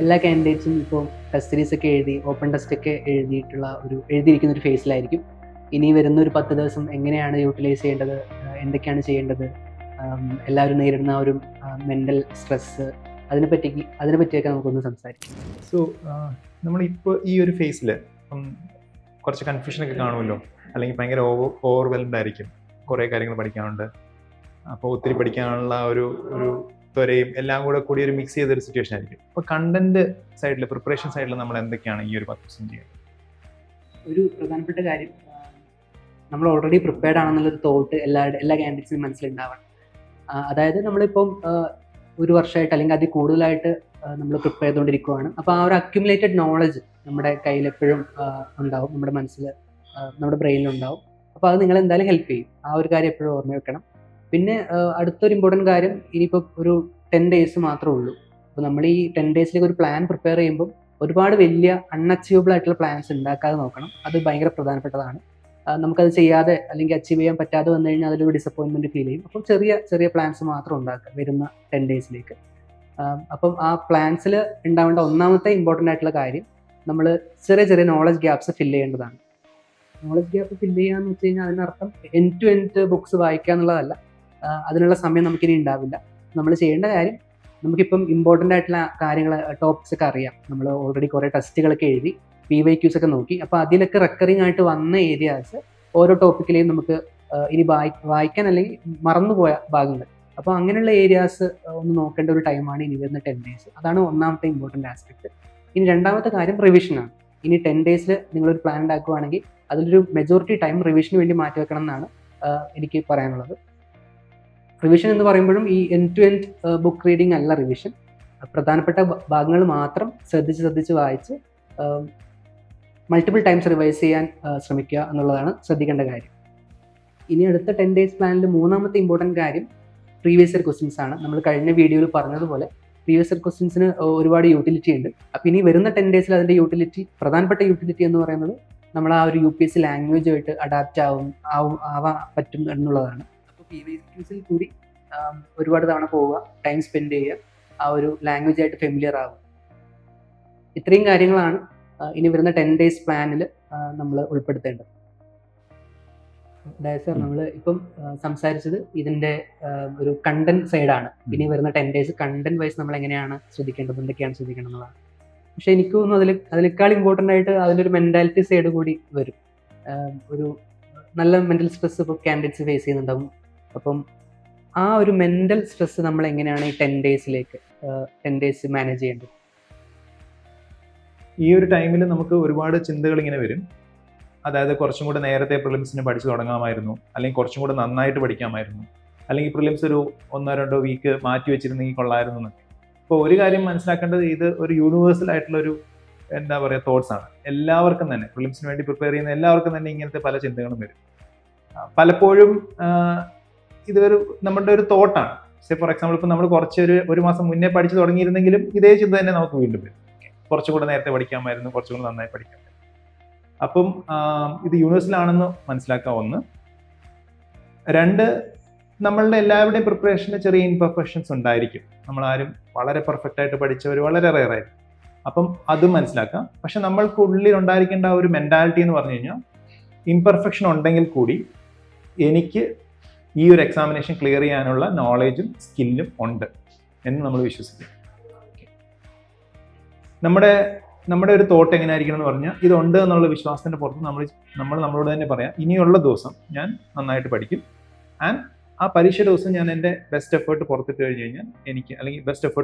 എല്ലാ കാൻഡിഡേറ്റ്സും ഇപ്പോൾ test series ഒക്കെ എഴുതി ഓപ്പൺ ടെസ്റ്റ് ഒക്കെ എഴുതിയിരിക്കുന്ന ഒരു ഫേസിലായിരിക്കും. ഇനി വരുന്ന ഒരു 10 ദിവസം എങ്ങനെയാണ് യൂട്ടിലൈസ് ചെയ്യേണ്ടത്, എന്തൊക്കെയാണ് ചെയ്യേണ്ടത്, എല്ലാവരും നേരിടുന്ന ഒരു മെൻ്റൽ സ്ട്രെസ്സ്, അതിനെപ്പറ്റിയൊക്കെ നമുക്കൊന്ന് സംസാരിക്കാം. സോ നമ്മളിപ്പോൾ ഈ ഒരു ഫേസിൽ കുറച്ച് കൺഫ്യൂഷനൊക്കെ കാണുമല്ലോ, അല്ലെങ്കിൽ ഭയങ്കര ഓവർവെൽഡ് ആയിരിക്കും. കുറേ കാര്യങ്ങൾ പഠിക്കാനുണ്ട്, അപ്പോൾ ഒത്തിരി പഠിക്കാനുള്ള ഒരു ത്വരയും എല്ലാം കൂടി ഒരു മിക്സ് ചെയ്തൊരു സിറ്റുവേഷൻ ആയിരിക്കും. അപ്പോൾ കണ്ടന്റ് സൈഡിൽ, പ്രിപ്പറേഷൻ സൈഡിൽ നമ്മൾ എന്തൊക്കെയാണ് ഈ ഒരു 10 ദിവസം ചെയ്യുന്നത്? ഒരു പ്രധാനപ്പെട്ട കാര്യം, നമ്മൾ ഓൾറെഡി പ്രിപ്പയർഡ് ആണെന്നുള്ളൊരു തോട്ട് എല്ലാ കാൻഡിഡേറ്റ്സിനും മനസ്സിലുണ്ടാവണം. അതായത് നമ്മളിപ്പം ഒരു വർഷമായിട്ട് അല്ലെങ്കിൽ അതിൽ കൂടുതലായിട്ട് നമ്മൾ പ്രിപ്പയർ ചെയ്തുകൊണ്ടിരിക്കുകയാണ്. അപ്പോൾ ആ ഒരു അക്യുമുലേറ്റഡ് നോളജ് നമ്മുടെ കയ്യിൽ എപ്പോഴും ഉണ്ടാവും, നമ്മുടെ മനസ്സിൽ, നമ്മുടെ ബ്രെയിനിലുണ്ടാവും. അപ്പോൾ അത് നിങ്ങൾ എന്തായാലും ഹെൽപ്പ് ചെയ്യും. ആ ഒരു കാര്യം എപ്പോഴും ഓർമ്മ വെക്കണം. പിന്നെ അടുത്തൊരു ഇമ്പോർട്ടൻറ്റ് കാര്യം, ഇനിയിപ്പോൾ ഒരു 10 ഡേയ്സ് മാത്രമേ ഉള്ളൂ. അപ്പോൾ നമ്മൾ ഈ 10 ഡേയ്സിലേക്ക് ഒരു പ്ലാൻ പ്രിപ്പയർ ചെയ്യുമ്പോൾ ഒരുപാട് വലിയ അൺഅച്ചീവബിൾ ആയിട്ടുള്ള പ്ലാൻസ് ഉണ്ടാക്കാതെ നോക്കണം. അത് ഭയങ്കര പ്രധാനപ്പെട്ടതാണ്. നമുക്കത് ചെയ്യാതെ അല്ലെങ്കിൽ അച്ചീവ് ചെയ്യാൻ പറ്റാതെ വന്നു കഴിഞ്ഞാൽ അതിലൊരു ഡിസപ്പോയിൻമെൻറ്റ് ഫീൽ ചെയ്യും. അപ്പം ചെറിയ പ്ലാൻസ് മാത്രം ഉണ്ടാക്കുക വരുന്ന 10 ഡേയ്സിലേക്ക്. അപ്പം ആ പ്ലാൻസിൽ ഉണ്ടാവേണ്ട ഒന്നാമത്തെ ഇമ്പോർട്ടൻ്റ് ആയിട്ടുള്ള കാര്യം, നമ്മൾ ചെറിയ നോളജ് ഗ്യാപ്സ് ഫില്ല് ചെയ്യേണ്ടതാണ്. നോളജ് ഗ്യാപ്പ് ഫില്ല് ചെയ്യാന്ന് വെച്ച് കഴിഞ്ഞാൽ അതിനർത്ഥം എൻഡ് ടു എൻഡ് ബുക്സ് വായിക്കുക എന്നുള്ളതല്ല. അതിനുള്ള സമയം നമുക്കിനി ഉണ്ടാവില്ല. നമ്മൾ ചെയ്യേണ്ട കാര്യം, നമുക്കിപ്പം ഇമ്പോർട്ടൻ്റ് ആയിട്ടുള്ള കാര്യങ്ങൾ, ടോപ്പിക്സ് ഒക്കെ അറിയാം. നമ്മൾ ഓൾറെഡി കുറേ ടെസ്റ്റുകളൊക്കെ എഴുതി PYQs ഒക്കെ നോക്കി. അപ്പോൾ അതിലൊക്കെ റെക്കറിങ് ആയിട്ട് വന്ന ഏരിയാസ് ഓരോ ടോപ്പിക്കിലെയും നമുക്ക് ഇനി വായിക്കാൻ അല്ലെങ്കിൽ മറന്നുപോയ ഭാഗങ്ങൾ, അപ്പോൾ അങ്ങനെയുള്ള ഏരിയാസ് ഒന്ന് നോക്കേണ്ട ഒരു ടൈമാണ് ഇനി വരുന്ന 10 ഡേയ്സ്. അതാണ് ഒന്നാമത്തെ ഇമ്പോർട്ടൻ്റ് ആസ്പെക്ട്. ഇനി രണ്ടാമത്തെ കാര്യം റിവിഷനാണ്. ഇനി 10 ഡേയ്സിൽ നിങ്ങളൊരു പ്ലാൻ ഉണ്ടാക്കുകയാണെങ്കിൽ അതിലൊരു മെജോറിറ്റി ടൈം റിവിഷന് വേണ്ടി മാറ്റിവെക്കണം എന്നാണ് എനിക്ക് പറയാനുള്ളത്. റിവിഷൻ എന്ന് പറയുമ്പോഴും ഈ end to end book reading അല്ല റിവിഷൻ. പ്രധാനപ്പെട്ട ഭാഗങ്ങൾ മാത്രം ശ്രദ്ധിച്ച് വായിച്ച് മൾട്ടിപ്പിൾ ടൈംസ് റിവൈസ് ചെയ്യാൻ ശ്രമിക്കുക എന്നുള്ളതാണ് ശ്രദ്ധിക്കേണ്ട കാര്യം. ഇനി അടുത്ത 10 ഡേയ്സ് പ്ലാനിൽ മൂന്നാമത്തെ ഇമ്പോർട്ടൻറ്റ് കാര്യം പ്രീവിയസ് ഇയർ ക്വസ്റ്റ്യൻസ് ആണ്. നമ്മൾ കഴിഞ്ഞ വീഡിയോയിൽ പറഞ്ഞതുപോലെ പ്രീവിയസ് ഇയർ ക്വസ്റ്റ്യൻസിന് ഒരുപാട് യൂട്ടിലിറ്റി ഉണ്ട്. അപ്പോൾ ഇനി വരുന്ന 10 ഡേയ്സിൽ അതിൻ്റെ പ്രധാനപ്പെട്ട യൂട്ടിലിറ്റി എന്ന് പറയുന്നത് നമ്മൾ ആ ഒരു UPSC ലാംഗ്വേജുമായിട്ട് അഡാപ്റ്റ് ആവാൻ പറ്റും എന്നുള്ളതാണ്. അപ്പോൾ PYQസിൽ കൂടി ഒരുപാട് തവണ പോവുക, ടൈം സ്പെൻഡ് ചെയ്യുക, ആ ഒരു ലാംഗ്വേജായിട്ട് ഫെമിലിയർ ആവുക. ഇത്രയും കാര്യങ്ങളാണ് ഇനി വരുന്ന 10 ഡേയ്സ് പ്ലാനിൽ നമ്മൾ ഉൾപ്പെടുത്തേണ്ടത്. അതായത് സാർ, നമ്മൾ ഇപ്പം സംസാരിച്ചത് ഇതിൻ്റെ ഒരു കണ്ടന്റ് സൈഡാണ്. ഇനി വരുന്ന 10 ഡേയ്സ് കണ്ടന്റ് വൈസ് നമ്മൾ എങ്ങനെയാണ് ശ്രദ്ധിക്കേണ്ടത്, എന്തൊക്കെയാണ് ശ്രദ്ധിക്കേണ്ടത് എന്നുള്ളതാണ്. പക്ഷെ എനിക്ക് തോന്നുന്നു അതിനേക്കാൾ ഇമ്പോർട്ടൻ്റ് ആയിട്ട് അതിലൊരു മെൻറ്റാലിറ്റി സൈഡ് കൂടി വരും. ഒരു നല്ല മെൻ്റൽ സ്ട്രെസ് ഇപ്പോൾ കാൻഡിഡേറ്റ്സ് ഫേസ് ചെയ്യുന്നുണ്ടാവും. അപ്പം ആ ഒരു മെൻ്റൽ സ്ട്രെസ് നമ്മൾ എങ്ങനെയാണ് ഈ 10 ഡേയ്സ് മാനേജ് ചെയ്യേണ്ടത്? ഈ ഒരു ടൈമിൽ നമുക്ക് ഒരുപാട് ചിന്തകൾ ഇങ്ങനെ വരും. അതായത് കുറച്ചും കൂടെ നേരത്തെ പ്രിലിംസിന് പഠിച്ചു തുടങ്ങാമായിരുന്നു, അല്ലെങ്കിൽ കുറച്ചും കൂടെ നന്നായിട്ട് പഠിക്കാമായിരുന്നു, അല്ലെങ്കിൽ പ്രിലിംസ് ഒരു 1-2 വീക്ക് മാറ്റി വെച്ചിരുന്നെങ്കിൽ കൊള്ളായിരുന്നു എന്നൊക്കെ. ഇപ്പോൾ ഒരു കാര്യം മനസ്സിലാക്കേണ്ടത്, ഇത് ഒരു യൂണിവേഴ്സൽ ആയിട്ടുള്ളൊരു തോട്ട്സ് ആണ്. എല്ലാവർക്കും തന്നെ, പ്രിലിംസിന് വേണ്ടി പ്രിപ്പയർ ചെയ്യുന്ന എല്ലാവർക്കും തന്നെ ഇങ്ങനത്തെ പല ചിന്തകളും വരും. പലപ്പോഴും ഇതൊരു നമ്മുടെ ഒരു തോട്ടാണ്. ഫോർ എക്സാമ്പിൾ, ഇപ്പോൾ നമ്മൾ ഒരു മാസം മുന്നേ പഠിച്ചു തുടങ്ങിയിരുന്നെങ്കിലും ഇതേ ചിന്ത തന്നെ നമുക്ക് വീണ്ടും വരും. കുറച്ചുകൂടെ നേരത്തെ പഠിക്കാമായിരുന്നു, കുറച്ചുകൂടെ നന്നായി പഠിക്കാമായിരുന്നു. അപ്പം ഇത് യൂണിവേഴ്സലാണെന്ന് മനസ്സിലാക്കുക, 1. 2, നമ്മളുടെ എല്ലാവരുടെയും പ്രിപ്പറേഷന് ചെറിയ ഇംപെർഫെക്ഷൻസ് ഉണ്ടായിരിക്കും. നമ്മളാരും വളരെ പെർഫെക്റ്റ് ആയിട്ട് പഠിച്ചവർ വളരെ റെയർ ആയിരിക്കും. അപ്പം അതും മനസ്സിലാക്കാം. പക്ഷെ നമ്മൾക്ക് ഉള്ളിൽ ഉണ്ടായിരിക്കേണ്ട ഒരു മെൻറ്റാലിറ്റി എന്ന് പറഞ്ഞു കഴിഞ്ഞാൽ, ഇംപെർഫെക്ഷൻ ഉണ്ടെങ്കിൽ കൂടി എനിക്ക് ഈ ഒരു എക്സാമിനേഷൻ ക്ലിയർ ചെയ്യാനുള്ള നോളേജും സ്കില്ലും ഉണ്ട് എന്ന് നമ്മൾ വിശ്വസിക്കും. നമ്മുടെ ഒരു തോട്ട് എങ്ങനെയായിരിക്കണം എന്ന് പറഞ്ഞാൽ, ഇതുണ്ട് എന്നുള്ള വിശ്വാസത്തിൻ്റെ പുറത്ത് നമ്മളോട് തന്നെ പറയാം, ഇനിയുള്ള ദിവസം ഞാൻ നന്നായിട്ട് പഠിക്കും, ആൻഡ് ആ പരീക്ഷ ദിവസം ഞാൻ എൻ്റെ ബെസ്റ്റ് എഫേർട്ട് കൊടുത്തു കഴിഞ്ഞാൽ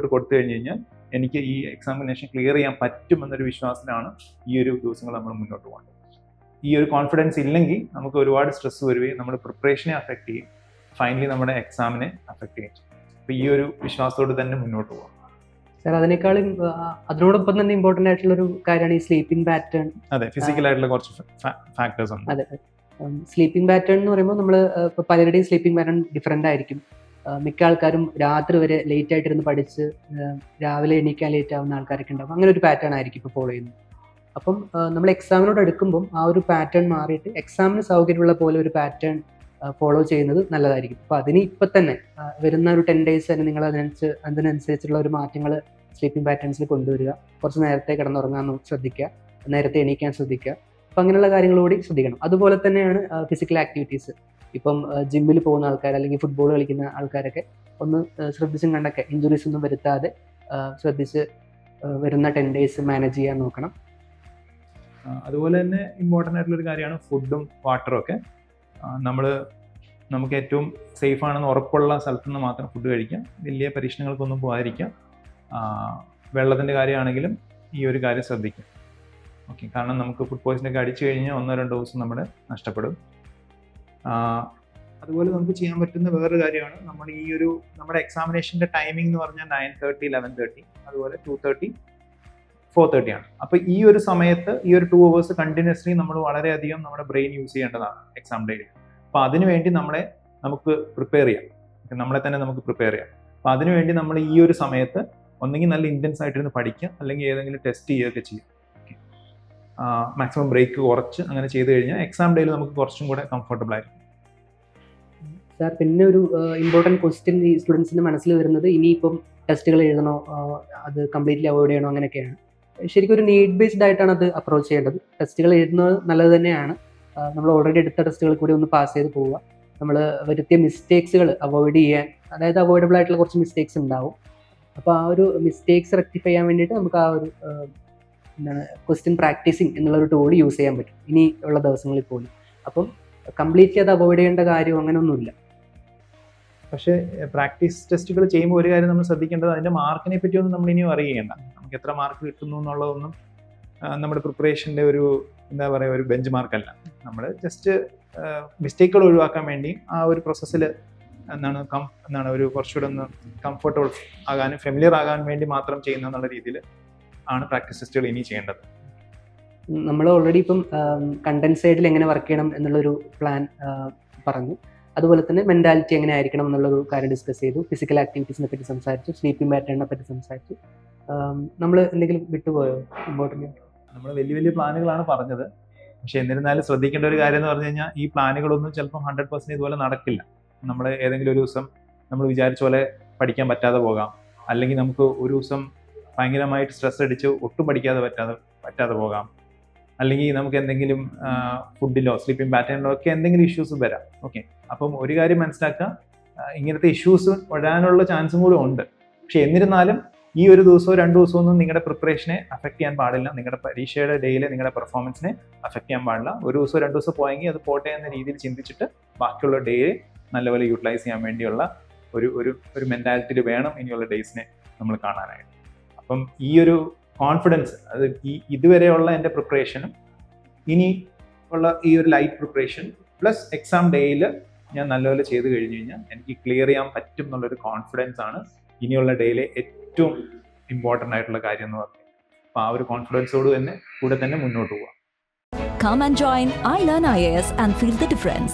എനിക്ക് ഈ എക്സാമിനേഷൻ ക്ലിയർ ചെയ്യാൻ പറ്റുമെന്നൊരു വിശ്വാസത്തിലാണ് ഈ ഒരു ദിവസങ്ങൾ നമ്മൾ മുന്നോട്ട് പോകേണ്ടത്. ഈ ഒരു കോൺഫിഡൻസ് ഇല്ലെങ്കിൽ നമുക്ക് ഒരുപാട് സ്ട്രെസ് വരികയും നമ്മുടെ പ്രിപ്പറേഷനെ അഫക്റ്റ് ചെയ്യും, ഫൈനലി നമ്മുടെ എക്സാമിനെ അഫക്റ്റ് ചെയ്യും. അപ്പോൾ ഈ ഒരു വിശ്വാസത്തോട് തന്നെ മുന്നോട്ട് പോകാം. സാർ, അതിനോടൊപ്പം തന്നെ ഇമ്പോർട്ടൻ്റ് ആയിട്ടുള്ള ഒരു കാര്യമാണ് ഈ സ്ലീപ്പിംഗ് പാറ്റേൺ. അതെ, ഫിസിക്കൽ ആയിട്ടുള്ള കുറച്ച് ഫാക്ടേഴ്സ് ഉണ്ട്. അതെ, സ്ലീപ്പിംഗ് പാറ്റേൺ എന്ന് പറയുമ്പോൾ നമ്മൾ ഇപ്പോൾ പലരുടെയും സ്ലീപ്പിംഗ് പാറ്റേൺ ഡിഫറെൻ്റ് ആയിരിക്കും. മിക്ക ആൾക്കാരും രാത്രി വരെ ലേറ്റ് ആയിട്ടിരുന്ന് പഠിച്ച് രാവിലെ എണീക്കാൻ ലേറ്റ് ആവുന്ന ആൾക്കാരൊക്കെ ഉണ്ടാവും. അങ്ങനെ ഒരു പാറ്റേൺ ആയിരിക്കും ഇപ്പോൾ ഫോളോ ചെയ്യുന്നത്. അപ്പം നമ്മൾ എക്സാമിനോട് എടുക്കുമ്പം ആ ഒരു പാറ്റേൺ മാറിയിട്ട് എക്സാമിന് സൗകര്യമുള്ള പോലെ ഒരു പാറ്റേൺ ഫോളോ ചെയ്യുന്നത് നല്ലതായിരിക്കും. അപ്പോൾ അതിന് ഇപ്പം തന്നെ വരുന്ന ഒരു 10 ഡേയ്സ് തന്നെ നിങ്ങൾ അതിനനുസരിച്ചുള്ള ഒരു മാറ്റങ്ങൾ സ്ലീപ്പിംഗ് പാറ്റേൺസിൽ കൊണ്ടുവരിക, കുറച്ച് നേരത്തെ കിടന്നുറങ്ങാൻ ശ്രദ്ധിക്കുക, നേരത്തെ എണീക്കാൻ ശ്രദ്ധിക്കുക. അപ്പം അങ്ങനെയുള്ള കാര്യങ്ങൾ കൂടി ശ്രദ്ധിക്കണം. അതുപോലെ തന്നെയാണ് ഫിസിക്കൽ ആക്ടിവിറ്റീസ്. ഇപ്പം ജിമ്മിൽ പോകുന്ന ആൾക്കാർ അല്ലെങ്കിൽ ഫുട്ബോൾ കളിക്കുന്ന ആൾക്കാരൊക്കെ ഒന്ന് ശ്രദ്ധിച്ചും കണ്ടൊക്കെ ഇഞ്ചുറീസ് ഒന്നും വരുത്താതെ ശ്രദ്ധിച്ച് വരുന്ന 10 days മാനേജ് ചെയ്യാൻ നോക്കണം. അതുപോലെ തന്നെ ഇമ്പോർട്ടൻ്റ് ആയിട്ടുള്ളൊരു കാര്യമാണ് ഫുഡും വാട്ടറും ഒക്കെ. നമുക്ക് ഏറ്റവും സേഫ് ആണെന്ന് ഉറപ്പുള്ള സ്ഥലത്തു നിന്ന് മാത്രം ഫുഡ് കഴിക്കാം, വലിയ പരീക്ഷണങ്ങൾക്കൊന്നും പോകാതിരിക്കാം. വെള്ളത്തിൻ്റെ കാര്യമാണെങ്കിലും ഈ ഒരു കാര്യം ശ്രദ്ധിക്കും. ഓക്കെ, കാരണം നമുക്ക് ഫുഡ് പോയ്സണൊക്കെ അടിച്ചു കഴിഞ്ഞാൽ 1-2 ദിവസം നമ്മുടെ നഷ്ടപ്പെടും. അതുപോലെ നമുക്ക് ചെയ്യാൻ പറ്റുന്ന വേറൊരു കാര്യമാണ് നമ്മുടെ എക്സാമിനേഷൻ്റെ ടൈമിംഗ് എന്ന് പറഞ്ഞാൽ 9:30, 11:30, അതുപോലെ 2:30, 4:30 ആണ്. അപ്പോൾ ഈ ഒരു സമയത്ത് ഈ ഒരു 2 hours കണ്ടിന്യൂസ്ലി നമ്മൾ വളരെയധികം നമ്മുടെ ബ്രെയിൻ യൂസ് ചെയ്യേണ്ടതാണ് എക്സാം ഡേയിൽ. അപ്പോൾ അതിനുവേണ്ടി നമുക്ക് പ്രിപ്പയർ ചെയ്യാം, നമ്മളെ തന്നെ നമുക്ക് പ്രിപ്പയർ ചെയ്യാം. അപ്പോൾ അതിനുവേണ്ടി നമ്മൾ ഈ ഒരു സമയത്ത് ഒന്നെങ്കിൽ നല്ല ഇൻറ്റൻസ് ആയിട്ടിരുന്ന് പഠിക്കുക, അല്ലെങ്കിൽ ഏതെങ്കിലും ടെസ്റ്റ് ചെയ്യുകയൊക്കെ ചെയ്യും. മാക്സിമം ബ്രേക്ക് കുറച്ച് അങ്ങനെ ചെയ്ത് കഴിഞ്ഞാൽ എക്സാം ഡേയിൽ നമുക്ക് കുറച്ചും കൂടെ കംഫർട്ടബിൾ ആയിരിക്കും. സാർ, പിന്നെ ഒരു ഇമ്പോർട്ടൻറ്റ് ക്വസ്റ്റ്യൻ ഈ സ്റ്റുഡൻസിൻ്റെ മനസ്സിൽ വരുന്നത്, ഇനിയിപ്പം ടെസ്റ്റുകൾ എഴുതണോ, അത് കംപ്ലീറ്റ്ലി അവോയ്ഡ് ചെയ്യണോ, അങ്ങനെയൊക്കെയാണ്. ശരിക്കും ഒരു നീഡ് ബേസ്ഡ് ആയിട്ടാണ് അത് അപ്രോച്ച് ചെയ്യേണ്ടത്. ടെസ്റ്റുകൾ എഴുതുന്നത് നല്ലത് തന്നെയാണ്. നമ്മൾ ഓൾറെഡി എടുത്ത ടെസ്റ്റുകൾ കൂടി ഒന്ന് പാസ് ചെയ്ത് പോവുക. നമ്മൾ വരുത്തിയ മിസ്റ്റേക്സുകൾ അവോയ്ഡ് ചെയ്യാൻ, അതായത് അവോയ്ഡബിൾ ആയിട്ടുള്ള കുറച്ച് മിസ്റ്റേക്സ് ഉണ്ടാവും. അപ്പോൾ ആ ഒരു മിസ്റ്റേക്സ് റെക്ടിഫൈ ചെയ്യാൻ വേണ്ടിയിട്ട് നമുക്ക് ആ ഒരു ക്വസ്റ്റ്യൻ പ്രാക്ടീസിങ് എന്നുള്ളൊരു ടൂൾ യൂസ് ചെയ്യാൻ പറ്റും ഇനി ഉള്ള ദിവസങ്ങളിൽ പോലും. അപ്പം കംപ്ലീറ്റ്ലി അത് അവോയ്ഡ് ചെയ്യേണ്ട കാര്യം അങ്ങനെയൊന്നുമില്ല. പക്ഷേ പ്രാക്ടീസ് ടെസ്റ്റുകൾ ചെയ്യുമ്പോൾ ഒരു കാര്യം നമ്മൾ ശ്രദ്ധിക്കേണ്ടത്, അതിൻ്റെ മാർക്കിനെ പറ്റിയൊന്നും നമ്മൾ ഇനിയും അറിയേണ്ട. നമുക്ക് എത്ര മാർക്ക് കിട്ടുന്നു എന്നുള്ളതൊന്നും നമ്മുടെ പ്രിപ്പറേഷൻ്റെ ഒരു ഒരു ബെഞ്ച് മാർക്കല്ല. നമ്മൾ ജസ്റ്റ് മിസ്റ്റേക്കുകൾ ഒഴിവാക്കാൻ വേണ്ടി ആ ഒരു പ്രോസസ്സിൽ ഒരു കുറച്ചുകൂടെ ഒന്ന് കംഫർട്ടബിൾ ആകാനും ഫെമിലിയർ ആകാൻ വേണ്ടി മാത്രം ചെയ്യുന്ന എന്നുള്ള രീതിയിൽ ആണ് പ്രാക്ടീസ് ടെസ്റ്റുകൾ ഇനി ചെയ്യേണ്ടത്. നമ്മൾ ഓൾറെഡി ഇപ്പം കണ്ടന്റ് സൈഡിൽ എങ്ങനെ വർക്ക് ചെയ്യണം എന്നുള്ളൊരു പ്ലാൻ പറഞ്ഞു. അതുപോലെ തന്നെ മെൻറ്റാലിറ്റി എങ്ങനെ ആയിരിക്കണം എന്നുള്ളൊരു കാര്യം ഡിസ്കസ് ചെയ്തു. ഫിസിക്കൽ ആക്ടിവിറ്റീസിനെ പറ്റി സംസാരിച്ചു, സ്ലീപ്പിംഗ് പാറ്റേണിനെ പറ്റി സംസാരിച്ചു. നമ്മൾ എന്തെങ്കിലും വിട്ടുപോയോ? ഇമ്പോർട്ടൻ്റ് നമ്മൾ വലിയ പ്ലാനുകളാണ് പറഞ്ഞത്. പക്ഷെ എന്നിരുന്നാലും ശ്രദ്ധിക്കേണ്ട ഒരു കാര്യം എന്ന് പറഞ്ഞു കഴിഞ്ഞാൽ, ഈ പ്ലാനുകളൊന്നും ചിലപ്പം 100% ഇതുപോലെ നടക്കില്ല. നമ്മൾ ഏതെങ്കിലും ഒരു ദിവസം നമ്മൾ വിചാരിച്ച പോലെ പഠിക്കാൻ പറ്റാതെ പോകാം, അല്ലെങ്കിൽ നമുക്ക് ഒരു ദിവസം ഭയങ്കരമായിട്ട് സ്ട്രെസ് അടിച്ച് ഒട്ടും പഠിക്കാതെ പറ്റാതെ പോകാം, അല്ലെങ്കിൽ നമുക്ക് എന്തെങ്കിലും ഫുഡിലോ സ്ലീപ്പിംഗ് പാറ്റേണിലോ ഒക്കെ എന്തെങ്കിലും ഇഷ്യൂസ് വരാം. ഓക്കെ, അപ്പം ഒരു കാര്യം മനസ്സിലാക്കുക, ഇങ്ങനത്തെ ഇഷ്യൂസ് വരാനുള്ള ചാൻസും കൂടെ ഉണ്ട്. പക്ഷെ എന്നിരുന്നാലും ഈ ഒരു ദിവസമോ 2 ദിവസമോ ഒന്നും നിങ്ങളുടെ പ്രിപ്പറേഷനെ അഫക്റ്റ് ചെയ്യാൻ പാടില്ല, നിങ്ങളുടെ പരീക്ഷയുടെ ഡേയിൽ നിങ്ങളുടെ പെർഫോമൻസിനെ അഫക്റ്റ് ചെയ്യാൻ പാടില്ല. ഒരു ദിവസമോ 2 ദിവസം പോയെങ്കിൽ അത് പോട്ടെ എന്ന രീതിയിൽ ചിന്തിച്ചിട്ട് ബാക്കിയുള്ള ഡേയെ നല്ലപോലെ യൂട്ടിലൈസ് ചെയ്യാൻ വേണ്ടിയുള്ള ഒരു മെൻറ്റാലിറ്റിയിൽ വേണം ഇനിയുള്ള ഡേയ്സിനെ നമ്മൾ കാണാനായിട്ട്. അപ്പം ഈ ഒരു കോൺഫിഡൻസ്, അത് ഇതുവരെയുള്ള എൻ്റെ പ്രിപ്പറേഷനും ഇനി ഉള്ള ഈ ഒരു ലൈറ്റ് പ്രിപ്പറേഷൻ പ്ലസ് എക്സാം ഡേയിൽ ഞാൻ നല്ലപോലെ ചെയ്ത് കഴിഞ്ഞ് കഴിഞ്ഞാൽ എനിക്ക് ക്ലിയർ ചെയ്യാൻ പറ്റും എന്നുള്ളൊരു കോൺഫിഡൻസ് ആണ് ഇനിയുള്ള ഡേയിലെ ഏറ്റവും ഇമ്പോർട്ടൻ്റ് ആയിട്ടുള്ള കാര്യം എന്ന് പറയുന്നത്. അപ്പോൾ ആ ഒരു കോൺഫിഡൻസോട് കൂടെ തന്നെ മുന്നോട്ട് പോകാം. Come and join iLearn IAS and feel the difference.